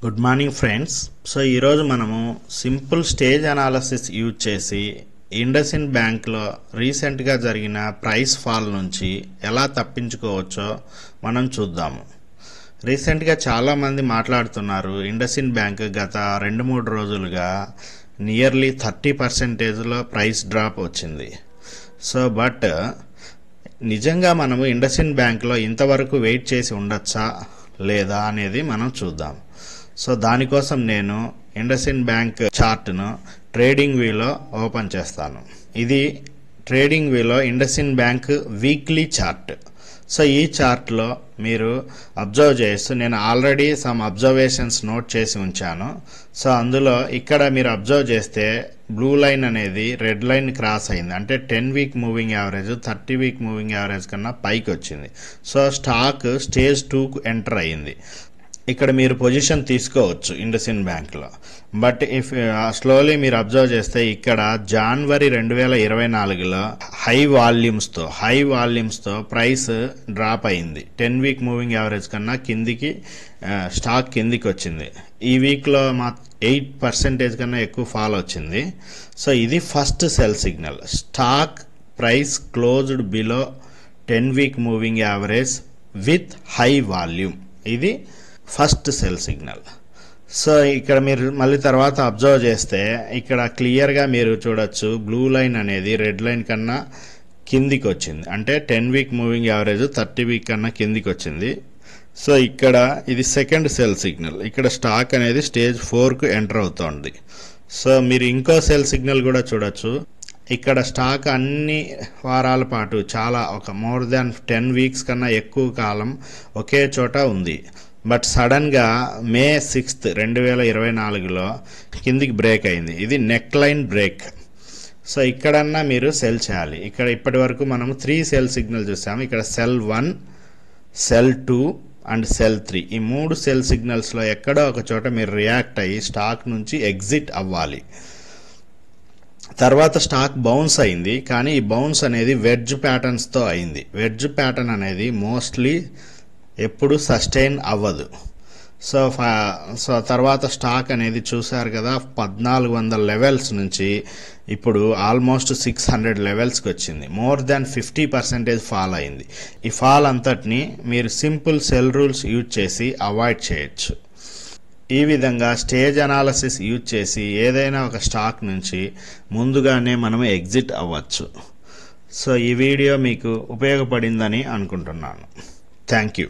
Good morning friends. So ఈరోజు మనము simple stage analysis use చేసి ఇండస్ఇండ్ బ్యాంక్లో రీసెంట్గా జరిగిన ప్రైస్ ఫాల్ నుంచి ఎలా తప్పించుకోవచ్చో మనం చూద్దాము. రీసెంట్గా చాలామంది మాట్లాడుతున్నారు ఇండస్ఇండ్ బ్యాంక్ గత 2-3 రోజులుగా నియర్లీ 30% ప్రైస్ డ్రాప్ వచ్చింది. సో బట్ నిజంగా మనము ఇండస్ఇండ్ బ్యాంక్లో ఇంతవరకు వెయిట్ చేసి ఉండొచ్చా లేదా అనేది మనం చూద్దాం. సో దానికోసం నేను ఇండస్ఇండ్ బ్యాంక్ చార్ట్ను ట్రేడింగ్ వ్యూలో ఓపెన్ చేస్తాను. ఇది ట్రేడింగ్ వ్యూలో IndusInd bank weekly chart. So ఈ చార్ట్లో మీరు అబ్జర్వ్ చేస్తూ నేను ఆల్రెడీ సమ్ అబ్జర్వేషన్స్ నోట్ చేసి ఉంచాను. సో అందులో ఇక్కడ మీరు అబ్జర్వ్ చేస్తే బ్లూ లైన్ అనేది రెడ్ లైన్ క్రాస్ అయింది. అంటే 10 week moving average 30 week moving average కన్నా పైకి వచ్చింది. సో స్టాక్ స్టేజ్ 2కు ఎంటర్ అయ్యింది. ఇక్కడ మీరు పొజిషన్ తీసుకోవచ్చు ఇండస్ఇండ్ బ్యాంక్లో. బట్ ఇఫ్ స్లోలీ మీరు అబ్జర్వ్ చేస్తే ఇక్కడ జనవరి 2024లో హై వాల్యూమ్స్తో ప్రైస్ డ్రాప్ అయింది. 10 వీక్ మూవింగ్ యావరేజ్ కన్నా కిందికి స్టాక్ కిందికి వచ్చింది. ఈ వీక్లో 8% కన్నా ఎక్కువ ఫాల్ వచ్చింది. సో ఇది first cell signal. Stock price closed below 10 week moving average with high volume. ఇది ఫస్ట్ సెల్ సిగ్నల్. సో ఇక్కడ మీరు మళ్ళీ తర్వాత అబ్జర్వ్ చేస్తే ఇక్కడ క్లియర్గా మీరు చూడొచ్చు బ్లూ లైన్ అనేది రెడ్ లైన్ కన్నా కిందికి వచ్చింది. అంటే 10 వీక్ మూవింగ్ యావరేజ్ 30 వీక్ కన్నా కిందికి వచ్చింది. సో ఇక్కడ ఇది సెకండ్ సెల్ సిగ్నల్. ఇక్కడ స్టాక్ అనేది స్టేజ్ 4కు ఎంటర్ అవుతోంది. సో మీరు ఇంకో సెల్ సిగ్నల్ కూడా చూడొచ్చు. ఇక్కడ స్టాక్ అన్ని వారాల పాటు ఒక మోర్ దాన్ 10 వీక్స్ కన్నా ఎక్కువ కాలం ఒకే చోట ఉంది. బట్ సడన్గా May 6, 2024లో కిందికి బ్రేక్ అయింది. ఇది నెక్ లైన్ బ్రేక్. సో ఇక్కడన్నా మీరు సెల్ చేయాలి. ఇక్కడ ఇప్పటి వరకు మనం 3 సెల్ సిగ్నల్ చూసాము. ఇక్కడ సెల్ 1, సెల్ 2 అండ్ సెల్ 3. ఈ 3 సెల్ సిగ్నల్స్లో ఎక్కడో ఒక చోట మీరు రియాక్ట్ అయ్యి స్టాక్ నుంచి ఎగ్జిట్ అవ్వాలి. తర్వాత స్టాక్ బౌన్స్ అయింది. కానీ ఈ బౌన్స్ అనేది వెడ్జ్ ప్యాటర్న్స్తో అయింది. వెడ్జ్ ప్యాటర్న్ అనేది మోస్ట్లీ ఎప్పుడు సస్టైన్ అవ్వదు. సో తర్వాత స్టాక్ అనేది చూసారు కదా 1400 లెవెల్స్ నుంచి ఇప్పుడు ఆల్మోస్ట్ 600 లెవెల్స్కి వచ్చింది. మోర్ దాన్ 50% ఫాల్ అయింది. ఈ ఫాల్ అంతటిని మీరు సింపుల్ సెల్ రూల్స్ యూజ్ చేసి అవాయిడ్ చేయొచ్చు. ఈ విధంగా స్టేజ్ అనాలిసిస్ యూజ్ చేసి ఏదైనా ఒక స్టాక్ నుంచి ముందుగానే మనం ఎగ్జిట్ అవ్వచ్చు. సో ఈ వీడియో మీకు ఉపయోగపడిందని అనుకుంటున్నాను. Thank you.